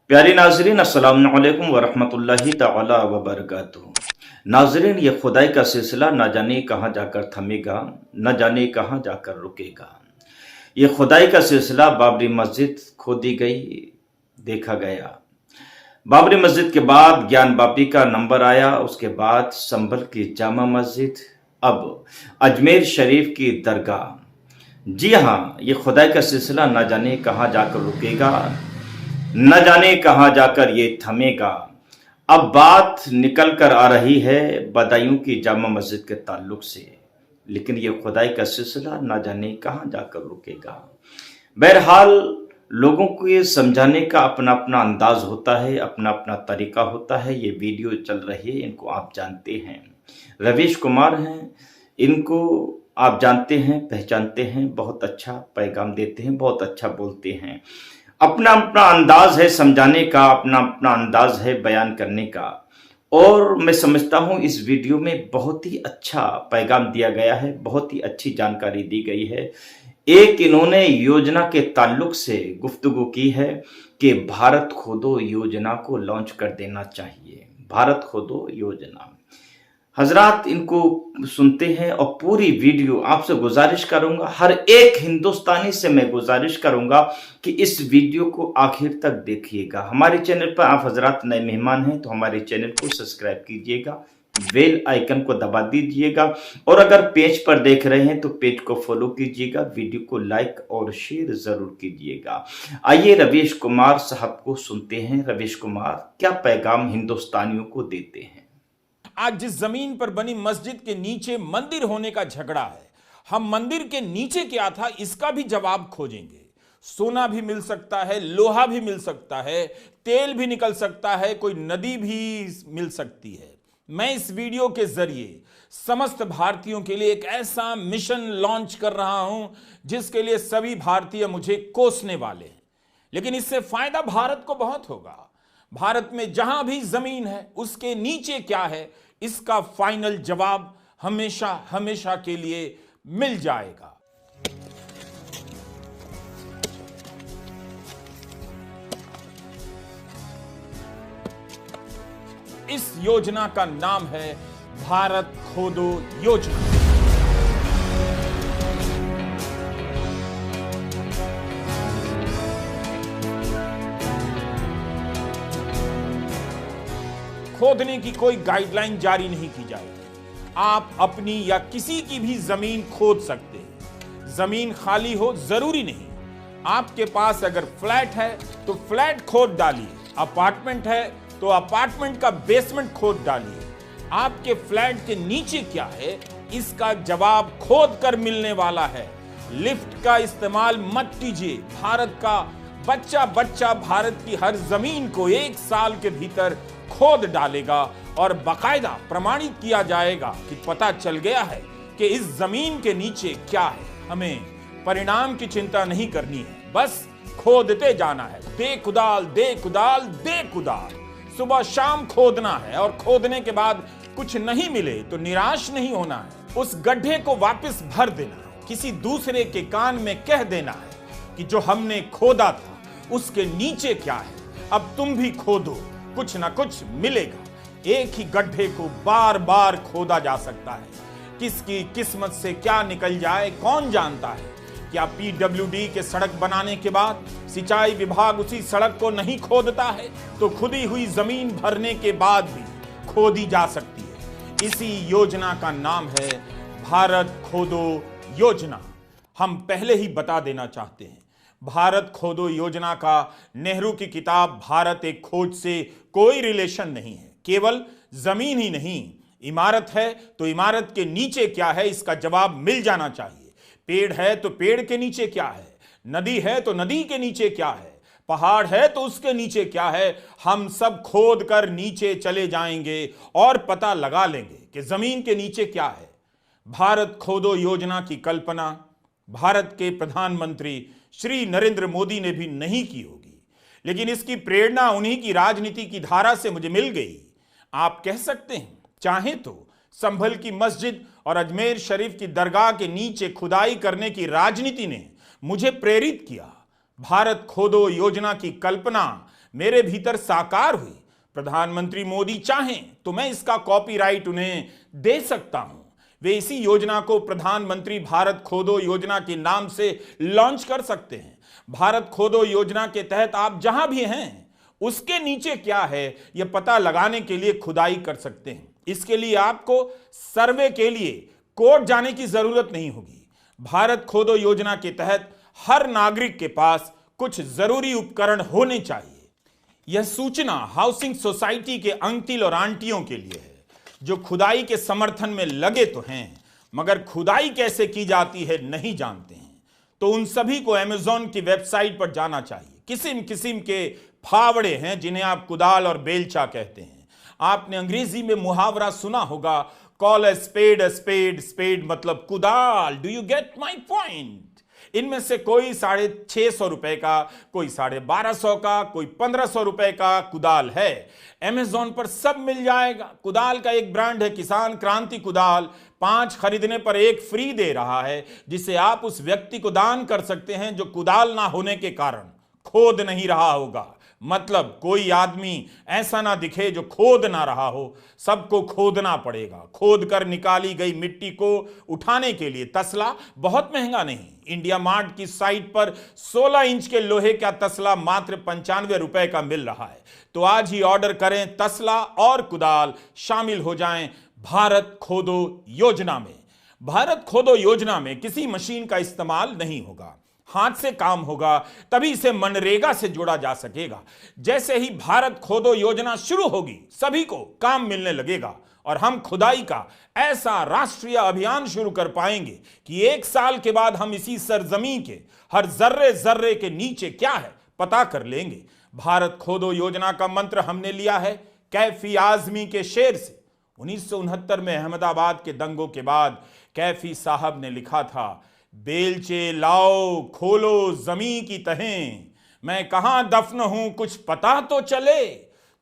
प्यारे नाजरीन, अस्सलाम वालेकुम वरहमतुल्लाहि तआला वबरकातुहू। नाजरीन, ये खुदाई का सिलसिला न जाने कहाँ जाकर थमेगा, न जाने कहाँ जाकर रुकेगा। ये खुदाई का सिलसिला बाबरी मस्जिद खोदी गई, देखा गया। बाबरी मस्जिद के बाद ज्ञान बापी का नंबर आया, उसके बाद संभल की जामा मस्जिद, अब अजमेर शरीफ की दरगाह। जी हाँ, ये खुदाई का सिलसिला न जाने कहाँ जाकर रुकेगा, न जाने कहां जाकर ये थमेगा। अब बात निकल कर आ रही है बदायूं की जामा मस्जिद के ताल्लुक से, लेकिन ये खुदाई का सिलसिला न जाने कहां जाकर रुकेगा। बहरहाल लोगों को ये समझाने का अपना अपना अंदाज होता है, अपना अपना तरीका होता है। ये वीडियो चल रही है, इनको आप जानते हैं, रवीश कुमार हैं। इनको आप जानते हैं, पहचानते हैं, बहुत अच्छा पैगाम देते हैं, बहुत अच्छा बोलते हैं। अपना अपना अंदाज है समझाने का, अपना अपना अंदाज है बयान करने का। और मैं समझता हूं इस वीडियो में बहुत ही अच्छा पैगाम दिया गया है, बहुत ही अच्छी जानकारी दी गई है। एक इन्होंने योजना के ताल्लुक से गुफ्तगू की है कि भारत खोदो योजना को लॉन्च कर देना चाहिए। भारत खोदो योजना, हजरात इनको सुनते हैं और पूरी वीडियो आपसे गुजारिश करूंगा, हर एक हिंदुस्तानी से मैं गुजारिश करूंगा कि इस वीडियो को आखिर तक देखिएगा। हमारे चैनल पर आप हजरात नए मेहमान हैं तो हमारे चैनल को सब्सक्राइब कीजिएगा, बेल आइकन को दबा दीजिएगा, और अगर पेज पर देख रहे हैं तो पेज को फॉलो कीजिएगा, वीडियो को लाइक और शेयर जरूर कीजिएगा। आइए रवीश कुमार साहब को सुनते हैं। रवीश कुमार क्या पैगाम हिंदुस्तानियों को देते हैं। आज जिस जमीन पर बनी मस्जिद के नीचे मंदिर होने का झगड़ा है, हम मंदिर के नीचे क्या था इसका भी जवाब खोजेंगे। सोना भी मिल सकता है, लोहा भी मिल सकता है, तेल भी निकल सकता है, कोई नदी भी मिल सकती है। मैं इस वीडियो के जरिए समस्त भारतीयों के लिए एक ऐसा मिशन लॉन्च कर रहा हूं जिसके लिए सभी भारतीय मुझे कोसने वाले हैं, लेकिन इससे फायदा भारत को बहुत होगा। भारत में जहां भी जमीन है उसके नीचे क्या है, इसका फाइनल जवाब हमेशा हमेशा के लिए मिल जाएगा। इस योजना का नाम है भारत खोदो योजना। खोदने की कोई गाइडलाइन जारी नहीं की जाएगी। आप अपनी या किसी की भी जमीन खोद सकते हैं। जमीन खाली हो जरूरी नहीं। आपके पास अगर फ्लैट है तो फ्लैट खोद डालिए, अपार्टमेंट है तो अपार्टमेंट का बेसमेंट खोद डालिए। आपके फ्लैट के नीचे क्या है इसका जवाब खोद कर मिलने वाला है। लिफ्ट का इस्तेमाल मत कीजिए। भारत का बच्चा बच्चा भारत की हर जमीन को 1 साल के भीतर खोद डालेगा और बाकायदा प्रमाणित किया जाएगा कि पता चल गया है कि इस जमीन के नीचे क्या है। हमें परिणाम की चिंता नहीं करनी है, बस खोदते जाना है। दे कुदाल दे कुदाल दे कुदाल, सुबह शाम खोदना है और खोदने के बाद कुछ नहीं मिले तो निराश नहीं होना है। उस गड्ढे को वापस भर देना है। किसी दूसरे के कान में कह देना है कि जो हमने खोदा था उसके नीचे क्या है, अब तुम भी खोदो, कुछ ना कुछ मिलेगा। एक ही गड्ढे को बार बार खोदा जा सकता है। किसकी किस्मत से क्या निकल जाए कौन जानता है। क्या पीडब्ल्यूडी के सड़क बनाने के बाद सिंचाई विभाग उसी सड़क को नहीं खोदता है तो खुदी हुई जमीन भरने के बाद भी खोदी जा सकती है। इसी योजना का नाम है भारत खोदो योजना। हम पहले ही बता देना चाहते हैं, भारत खोदो योजना का नेहरू की किताब भारत एक खोज से कोई रिलेशन नहीं है। केवल जमीन ही नहीं, इमारत है तो इमारत के नीचे क्या है इसका जवाब मिल जाना चाहिए। पेड़ है तो पेड़ के नीचे क्या है, नदी है तो नदी के नीचे क्या है, पहाड़ है तो उसके नीचे क्या है। हम सब खोद कर नीचे चले जाएंगे और पता लगा लेंगे कि जमीन के नीचे क्या है। भारत खोदो योजना की कल्पना भारत के प्रधानमंत्री श्री नरेंद्र मोदी ने भी नहीं की होगी, लेकिन इसकी प्रेरणा उन्हीं की राजनीति की धारा से मुझे मिल गई। आप कह सकते हैं, चाहे तो संभल की मस्जिद और अजमेर शरीफ की दरगाह के नीचे खुदाई करने की राजनीति ने मुझे प्रेरित किया। भारत खोदो योजना की कल्पना मेरे भीतर साकार हुई। प्रधानमंत्री मोदी चाहें तो मैं इसका कॉपीराइट उन्हें दे सकता हूं। वे इसी योजना को प्रधानमंत्री भारत खोदो योजना के नाम से लॉन्च कर सकते हैं। भारत खोदो योजना के तहत आप जहां भी हैं उसके नीचे क्या है यह पता लगाने के लिए खुदाई कर सकते हैं। इसके लिए आपको सर्वे के लिए कोर्ट जाने की जरूरत नहीं होगी। भारत खोदो योजना के तहत हर नागरिक के पास कुछ जरूरी उपकरण होने चाहिए। यह सूचना हाउसिंग सोसाइटी के अंकल और आंटियों के लिए है जो खुदाई के समर्थन में लगे तो हैं मगर खुदाई कैसे की जाती है नहीं जानते हैं। तो उन सभी को अमेज़न की वेबसाइट पर जाना चाहिए। किस्म किस्म के फावड़े हैं जिन्हें आप कुदाल और बेलचा कहते हैं। आपने अंग्रेजी में मुहावरा सुना होगा, कॉल अ स्पेड, स्पेड मतलब कुदाल। Do you get my point? इनमें से कोई 650 रुपए का, कोई 1250 का, कोई 1500 रुपए का कुदाल है। अमेज़न पर सब मिल जाएगा। कुदाल का एक ब्रांड है किसान क्रांति कुदाल, 5 खरीदने पर 1 फ्री दे रहा है, जिसे आप उस व्यक्ति को दान कर सकते हैं जो कुदाल ना होने के कारण खोद नहीं रहा होगा। मतलब कोई आदमी ऐसा ना दिखे जो खोद ना रहा हो, सबको खोदना पड़ेगा। खोद कर निकाली गई मिट्टी को उठाने के लिए तसला बहुत महंगा नहीं। इंडिया मार्ट की साइट पर 16 इंच के लोहे का तसला मात्र 95 रुपए का मिल रहा है। तो आज ही ऑर्डर करें तसला और कुदाल, शामिल हो जाएं भारत खोदो योजना में। भारत खोदो योजना में किसी मशीन का इस्तेमाल नहीं होगा, हाथ से काम होगा, तभी इसे मनरेगा से जोड़ा जा सकेगा। जैसे ही भारत खोदो योजना शुरू होगी सभी को काम मिलने लगेगा और हम खुदाई का ऐसा राष्ट्रीय अभियान शुरू कर पाएंगे कि 1 साल के बाद हम इसी सरजमीन के हर जर्रे जर्रे के नीचे क्या है पता कर लेंगे। भारत खोदो योजना का मंत्र हमने लिया है कैफी आजमी के शेर से। 1969 में अहमदाबाद के दंगों के बाद कैफी साहब ने लिखा था, बेलचे लाओ खोलो जमी की तहें, मैं कहां दफन हूं कुछ पता तो चले।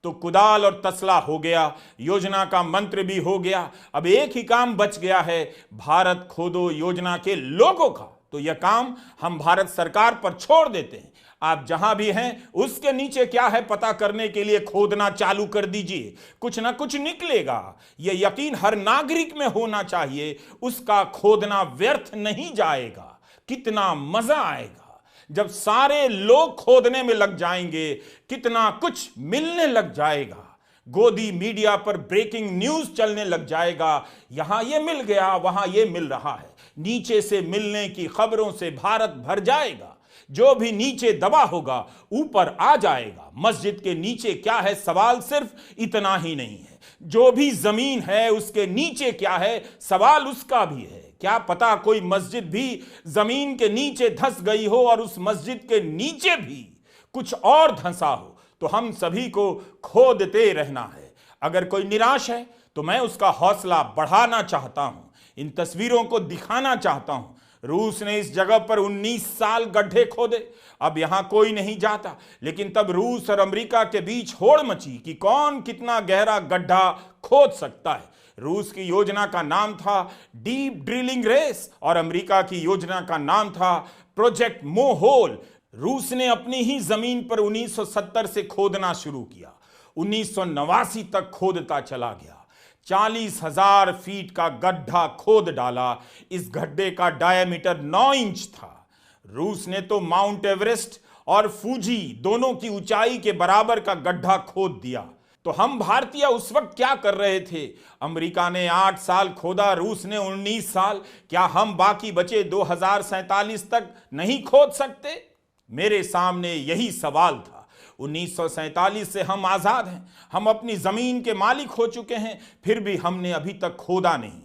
तो कुदाल और तसला हो गया, योजना का मंत्र भी हो गया। अब एक ही काम बच गया है भारत खोदो योजना के लोगों का। तो यह काम हम भारत सरकार पर छोड़ देते हैं। आप जहां भी हैं उसके नीचे क्या है पता करने के लिए खोदना चालू कर दीजिए, कुछ ना कुछ निकलेगा। यह यकीन हर नागरिक में होना चाहिए, उसका खोदना व्यर्थ नहीं जाएगा। कितना मजा आएगा जब सारे लोग खोदने में लग जाएंगे, कितना कुछ मिलने लग जाएगा। गोदी मीडिया पर ब्रेकिंग न्यूज चलने लग जाएगा, यहां यह मिल गया, वहां यह मिल रहा है। नीचे से मिलने की खबरों से भारत भर जाएगा। जो भी नीचे दबा होगा ऊपर आ जाएगा। मस्जिद के नीचे क्या है सवाल सिर्फ इतना ही नहीं है, जो भी जमीन है उसके नीचे क्या है सवाल उसका भी है। क्या पता कोई मस्जिद भी जमीन के नीचे धंस गई हो और उस मस्जिद के नीचे भी कुछ और धंसा हो। तो हम सभी को खोदते रहना है। अगर कोई निराश है तो मैं उसका हौसला बढ़ाना चाहता हूं, इन तस्वीरों को दिखाना चाहता हूं। रूस ने इस जगह पर 19 साल गड्ढे खोदे, अब यहां कोई नहीं जाता। लेकिन तब रूस और अमेरिका के बीच होड़ मची कि कौन कितना गहरा गड्ढा खोद सकता है। रूस की योजना का नाम था डीप ड्रिलिंग रेस और अमेरिका की योजना का नाम था प्रोजेक्ट मोहोल। रूस ने अपनी ही जमीन पर 1970 से खोदना शुरू किया, 1989 तक खोदता चला गया। 40,000 फीट का गड्ढा खोद डाला। इस गड्ढे का डायमीटर 9 इंच था। रूस ने तो माउंट एवरेस्ट और फूजी दोनों की ऊंचाई के बराबर का गड्ढा खोद दिया। तो हम भारतीय उस वक्त क्या कर रहे थे? अमेरिका ने 8 साल खोदा, रूस ने 19 साल। क्या हम बाकी बचे 2047 तक नहीं खोद सकते? मेरे सामने यही सवाल था। 1947 से हम आजाद हैं, हम अपनी जमीन के मालिक हो चुके हैं, फिर भी हमने अभी तक खोदा नहीं।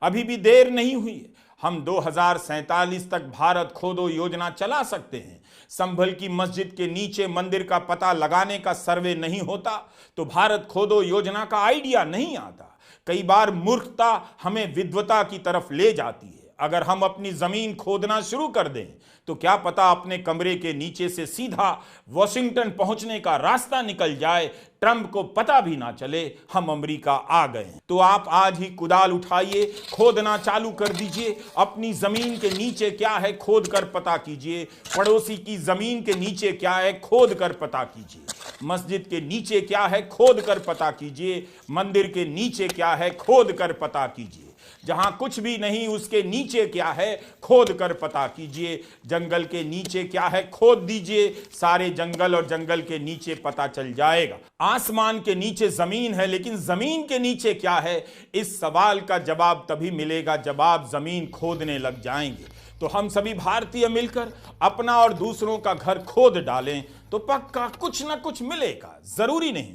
अभी भी देर नहीं हुई है। हम 2047 तक भारत खोदो योजना चला सकते हैं। संभल की मस्जिद के नीचे मंदिर का पता लगाने का सर्वे नहीं होता तो भारत खोदो योजना का आइडिया नहीं आता। कई बार मूर्खता हमें विद्वता की तरफ ले जाती है। अगर हम अपनी जमीन खोदना शुरू कर दें तो क्या पता अपने कमरे के नीचे से सीधा वॉशिंगटन पहुंचने का रास्ता निकल जाए, ट्रंप को पता भी ना चले हम अमेरिका आ गए। तो आप आज ही कुदाल उठाइए, खोदना चालू कर दीजिए। अपनी जमीन के नीचे क्या है खोद कर पता कीजिए, पड़ोसी की जमीन के नीचे क्या है खोद कर पता कीजिए। मस्जिद के नीचे क्या है खोद कर पता कीजिए, मंदिर के नीचे क्या है खोद कर पता कीजिए, जहां कुछ भी नहीं उसके नीचे क्या है खोद कर पता कीजिए, जंगल के नीचे क्या है खोद दीजिए, सारे जंगल और जंगल के नीचे पता चल जाएगा। आसमान के नीचे जमीन है, लेकिन जमीन के नीचे क्या है, इस सवाल का जवाब तभी मिलेगा जब आप जमीन खोदने लग जाएंगे। तो हम सभी भारतीय मिलकर अपना और दूसरों का घर खोद डालें तो पक्का कुछ ना कुछ मिलेगा। जरूरी नहीं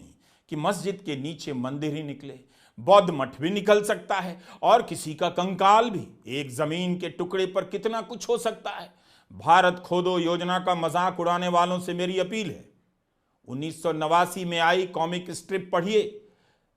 कि मस्जिद के नीचे मंदिर ही निकले, बौद्ध मठ भी निकल सकता है और किसी का कंकाल भी। एक जमीन के टुकड़े पर कितना कुछ हो सकता है। भारत खोदो योजना का मजाक उड़ाने वालों से मेरी अपील है, 1989 में आई कॉमिक स्ट्रिप पढ़िए।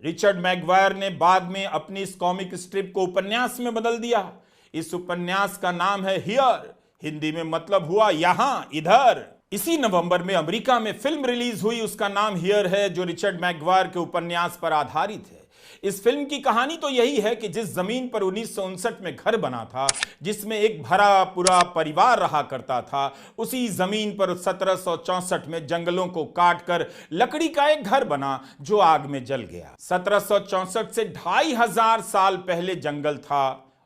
रिचर्ड मैगवायर ने बाद में अपनी इस कॉमिक स्ट्रिप को उपन्यास में बदल दिया। इस उपन्यास का नाम है हियर, हिंदी में मतलब हुआ यहां, इधर। इसी नवंबर में अमेरिका में फिल्म रिलीज हुई, उसका नाम हियर है, जो रिचर्ड मैगवायर के उपन्यास पर आधारित है। इस फिल्म की कहानी तो यही है कि जिस जमीन पर 1959 में घर बना था, जिसमें एक भरा पूरा परिवार रहा करता था, उसी जमीन पर 1764 में जंगलों को काटकर लकड़ी का एक घर बना जो आग में जल गया। 1764 से 2500 साल पहले जंगल था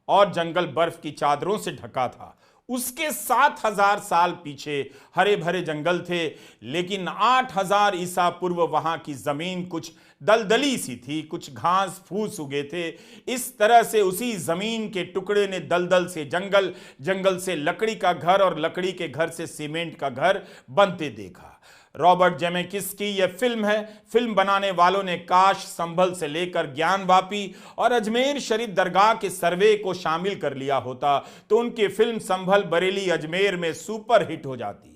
और जंगल बर्फ की चादरों से ढका था। उसके 7000 साल पीछे हरे भरे जंगल थे, लेकिन 8000 ईसा पूर्व वहां की जमीन कुछ दलदली सी थी, कुछ घास फूस उगे थे। इस तरह से उसी जमीन के टुकड़े ने दलदल से जंगल, जंगल से लकड़ी का घर और लकड़ी के घर से सीमेंट का घर बनते देखा। रॉबर्ट जेमेकिस की यह फिल्म है। फिल्म बनाने वालों ने काश, संभल से लेकर ज्ञानवापी और अजमेर शरीफ दरगाह के सर्वे को शामिल कर लिया होता तो उनकी फिल्म संभल बरेली अजमेर में सुपर हिट हो जाती।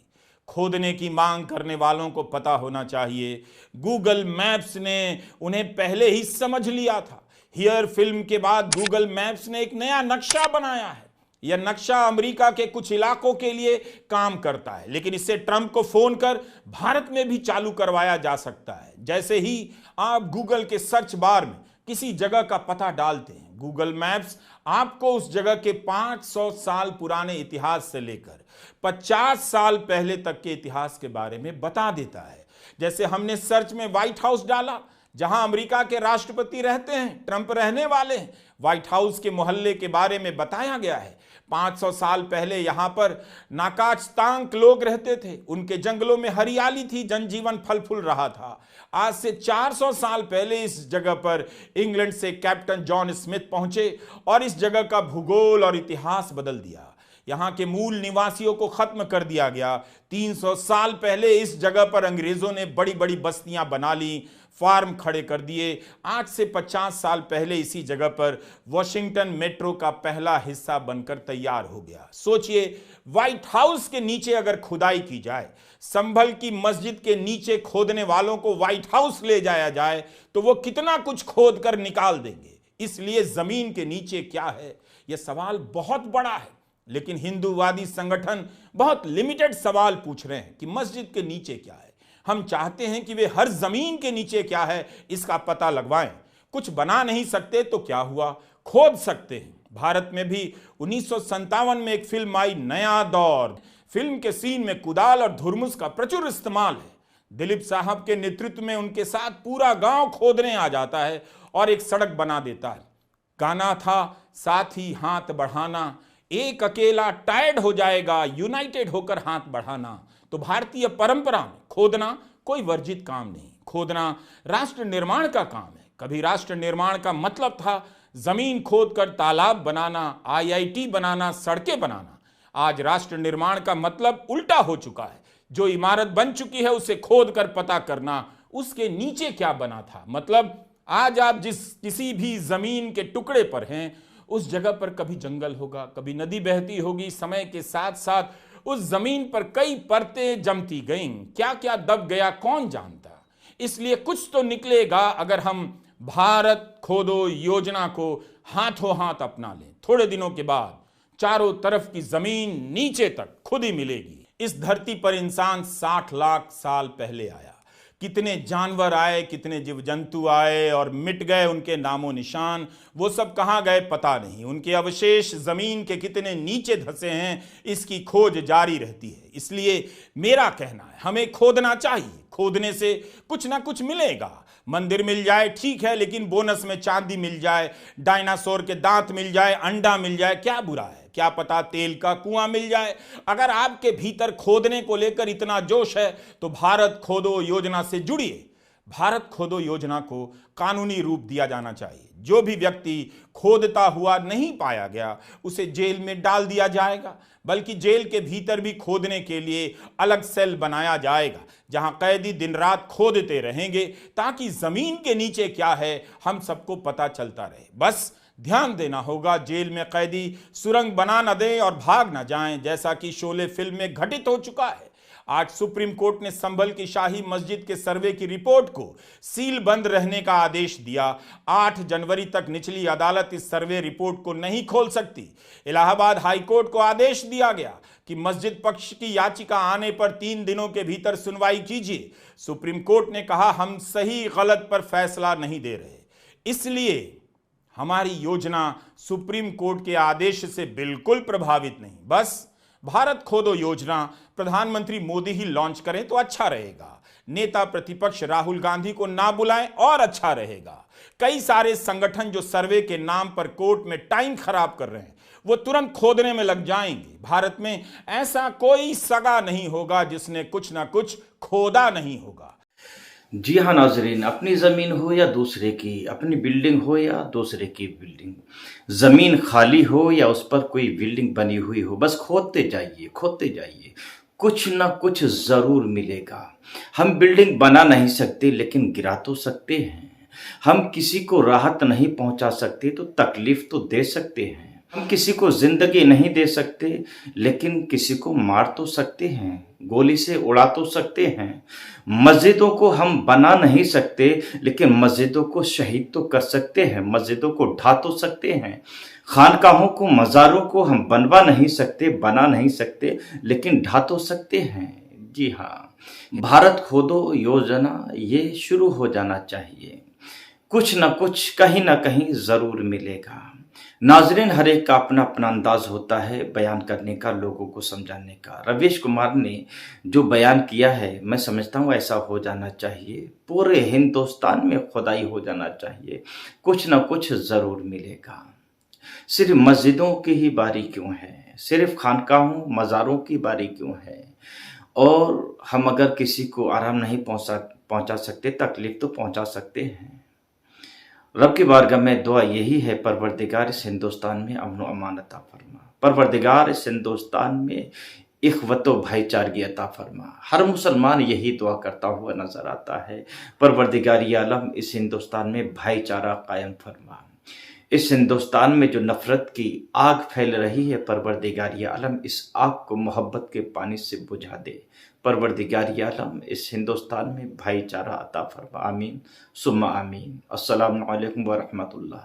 खोदने की मांग करने वालों को पता होना चाहिए, गूगल मैप्स ने उन्हें पहले ही समझ लिया था। हियर फिल्म के बाद गूगल मैप्स ने एक नया नक्शा बनाया है। यह नक्शा अमेरिका के कुछ इलाकों के लिए काम करता है, लेकिन इससे ट्रंप को फोन कर भारत में भी चालू करवाया जा सकता है। जैसे ही आप गूगल के सर्च बार में किसी जगह का पता डालते हैं, गूगल मैप्स आपको उस जगह के 500 साल पुराने इतिहास से लेकर 50 साल पहले तक के इतिहास के बारे में बता देता है। जैसे हमने सर्च में व्हाइट हाउस डाला, जहां अमेरिका के राष्ट्रपति रहते हैं, ट्रंप रहने वाले हैं, व्हाइट हाउस के मोहल्ले के बारे में बताया गया है। 500 साल पहले यहां पर नाकाचतांक लोग रहते थे, उनके जंगलों में हरियाली थी, जनजीवन फल फूल रहा था। आज से 400 साल पहले इस जगह पर इंग्लैंड से कैप्टन जॉन स्मिथ पहुंचे और इस जगह का भूगोल और इतिहास बदल दिया। यहां के मूल निवासियों को खत्म कर दिया गया। 300 साल पहले इस जगह पर अंग्रेजों ने बड़ी बड़ी बस्तियां बना ली, फार्म खड़े कर दिए। आज से 50 साल पहले इसी जगह पर वॉशिंगटन मेट्रो का पहला हिस्सा बनकर तैयार हो गया। सोचिए, व्हाइट हाउस के नीचे अगर खुदाई की जाए, संभल की मस्जिद के नीचे खोदने वालों को व्हाइट हाउस ले जाया जाए तो वो कितना कुछ खोद कर निकाल देंगे। इसलिए जमीन के नीचे क्या है, यह सवाल बहुत बड़ा है, लेकिन हिंदूवादी संगठन बहुत लिमिटेड सवाल पूछ रहे हैं कि मस्जिद के नीचे क्या है। हम चाहते हैं कि वे हर जमीन के नीचे क्या है इसका पता लगवाएं। कुछ बना नहीं सकते तो क्या हुआ, खोद सकते हैं। भारत में भी 1957 में एक फिल्म आई, नया दौर। फिल्म के सीन में कुदाल और धुरमुस का प्रचुर इस्तेमाल है। दिलीप साहब के नेतृत्व में उनके साथ पूरा गांव खोदने आ जाता है और एक सड़क बना देता है। गाना था, साथ ही हाथ बढ़ाना, एक अकेला टायर्ड हो जाएगा, यूनाइटेड होकर हाथ बढ़ाना। तो भारतीय परंपरा में खोदना कोई वर्जित काम नहीं, खोदना राष्ट्र निर्माण का काम है। कभी राष्ट्र निर्माण का मतलब था जमीन खोदकर तालाब बनाना, आईआईटी बनाना, सड़कें बनाना। आज राष्ट्र निर्माण का मतलब उल्टा हो चुका है। जो इमारत बन चुकी है उसे खोद कर पता करना उसके नीचे क्या बना था। मतलब आज आप जिस किसी भी जमीन के टुकड़े पर हैं, उस जगह पर कभी जंगल होगा, कभी नदी बहती होगी। समय के साथ साथ उस जमीन पर कई परतें जमती गईं, क्या क्या दब गया कौन जानता। इसलिए कुछ तो निकलेगा अगर हम भारत खोदो योजना को हाथों हाथ अपना लें। थोड़े दिनों के बाद चारों तरफ की जमीन नीचे तक खुद ही मिलेगी। इस धरती पर इंसान 60 लाख साल पहले आया। कितने जानवर आए, कितने जीव जंतु आए और मिट गए, उनके नामो निशान, वो सब कहाँ गए पता नहीं। उनके अवशेष जमीन के कितने नीचे धंसे हैं, इसकी खोज जारी रहती है। इसलिए मेरा कहना है, हमें खोदना चाहिए। खोदने से कुछ ना कुछ मिलेगा। मंदिर मिल जाए ठीक है, लेकिन बोनस में चांदी मिल जाए, डायनासोर के दांत मिल जाए, अंडा मिल जाए, क्या बुरा है? क्या पता तेल का कुआं मिल जाए। अगर आपके भीतर खोदने को लेकर इतना जोश है तो भारत खोदो योजना से जुड़िए। भारत खोदो योजना को कानूनी रूप दिया जाना चाहिए। जो भी व्यक्ति खोदता हुआ नहीं पाया गया उसे जेल में डाल दिया जाएगा, बल्कि जेल के भीतर भी खोदने के लिए अलग सेल बनाया जाएगा, जहां कैदी दिन रात खोदते रहेंगे, ताकि जमीन के नीचे क्या है हम सबको पता चलता रहे। बस ध्यान देना होगा, जेल में कैदी सुरंग बना न दें और भाग न जाएं, जैसा कि शोले फिल्म में घटित हो चुका है। आज सुप्रीम कोर्ट ने संभल की शाही मस्जिद के सर्वे की रिपोर्ट को सील बंद रहने का आदेश दिया। 8 जनवरी तक निचली अदालत इस सर्वे रिपोर्ट को नहीं खोल सकती। इलाहाबाद हाई कोर्ट को आदेश दिया गया कि मस्जिद पक्ष की याचिका आने पर 3 दिनों के भीतर सुनवाई कीजिए। सुप्रीम कोर्ट ने कहा, हम सही गलत पर फैसला नहीं दे रहे, इसलिए हमारी योजना सुप्रीम कोर्ट के आदेश से बिल्कुल प्रभावित नहीं। बस भारत खोदो योजना प्रधानमंत्री मोदी ही लॉन्च करें तो अच्छा रहेगा। नेता प्रतिपक्ष राहुल गांधी को ना बुलाएं और अच्छा रहेगा। कई सारे संगठन जो सर्वे के नाम पर कोर्ट में टाइम खराब कर रहे हैं, वो तुरंत खोदने में लग जाएंगे। भारत में ऐसा कोई सगा नहीं होगा जिसने कुछ ना कुछ खोदा नहीं होगा। जी हाँ नाजरीन, अपनी ज़मीन हो या दूसरे की, अपनी बिल्डिंग हो या दूसरे की बिल्डिंग, ज़मीन खाली हो या उस पर कोई बिल्डिंग बनी हुई हो, बस खोदते जाइए, कुछ ना कुछ ज़रूर मिलेगा। हम बिल्डिंग बना नहीं सकते लेकिन गिरा तो सकते हैं। हम किसी को राहत नहीं पहुंचा सकते तो तकलीफ तो दे सकते हैं। हम किसी को जिंदगी नहीं दे सकते लेकिन किसी को मार तो सकते हैं, गोली से उड़ा तो सकते हैं। मस्जिदों को हम बना नहीं सकते लेकिन मस्जिदों को शहीद तो कर सकते हैं, मस्जिदों को ढा तो सकते हैं। खानकाहों को, मज़ारों को हम बनवा नहीं सकते, बना नहीं सकते लेकिन ढा तो सकते हैं। जी हाँ, भारत खोदो योजना ये शुरू हो जाना चाहिए। कुछ ना कुछ कहीं ना कहीं ज़रूर मिलेगा। नाजरीन, हर एक का अपना अपना अंदाज होता है बयान करने का, लोगों को समझाने का। रवीश कुमार ने जो बयान किया है, मैं समझता हूँ ऐसा हो जाना चाहिए। पूरे हिंदुस्तान में खुदाई हो जाना चाहिए, कुछ ना कुछ ज़रूर मिलेगा। सिर्फ मस्जिदों की ही बारी क्यों है, सिर्फ खानकाहों मज़ारों की बारी क्यों है? और हम अगर किसी को आराम नहीं पहुँचा सकते, तकलीफ तो पहुँचा सकते हैं। रब की बारगाह में दुआ यही है, परवरदिगार इस हिंदुस्तान में अमन व अमान अता फरमा। परवरदिगार इस हिंदुस्तान में इख्वत व भाईचारगी अता फरमा। हर मुसलमान यही दुआ करता हुआ नजर आता है, परवरदिगार आलम इस हिंदुस्तान में भाईचारा कायम फरमा। इस हिंदुस्तान में जो नफरत की आग फैल रही है, परवरदिगार आलम इस आग को मोहब्बत के पानी से बुझा दे। परवरदिगार आलम इस हिंदुस्तान में भाईचारा अता फरमा। आमीन सुम्मा आमीन। अस्सलामु अलैकुम व रहमतुल्लाह।